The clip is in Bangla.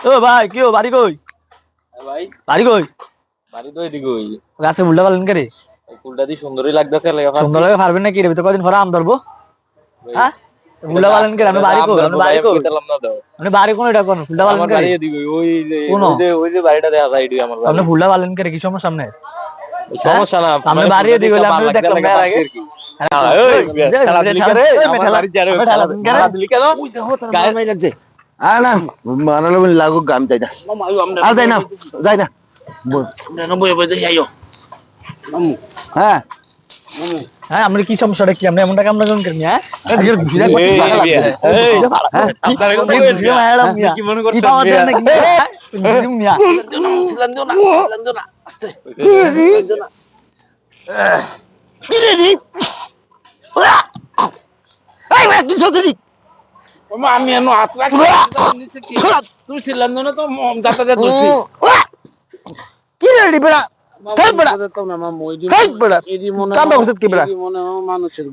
ও ভাই কি বাড়ি কই? ভাই বাড়ি কই? বাড়ি তো এদিকে ওই গাছে ফুলটা পালেন কে রে? ফুলটা দিয়ে সুন্দরই লাগতেছে সুন্দর লাগে পারবেন নাকি রে? তো কদিন পরে আম ধরবো। হ্যাঁ ফুলটা পালেন কে? আপনি বাড়ি কই? আপনি বাড়ি কই? আপনি বাড়ি কোন এটা কোন ফুলটা পালেন আমার কে রে? বাড়ি এদিকে ওই যে কোন ওই যে বাড়িটা দেখা যায় এটাই আমার বাড়ি। আপনি ফুলটা পালেন কে রে? কি সমস্যা সামনে? সমস্যা না আপনি বাড়ি এদিকে হইলে আপনি দেখলাম না এর আগে। না মানালো লাগুক গাম তাই না আর যাই না যাই না হ্যাঁ হ্যাঁ আমরা কি সমস্যাটা কি? আমরা এমনটা কামনা করুন কেন? হ্যাঁ কি মনে করছেন? আমি হাত রাখি তুই ছিলেন না তো দাঁতাতে ধরছি কি রে বেড়া মানুষের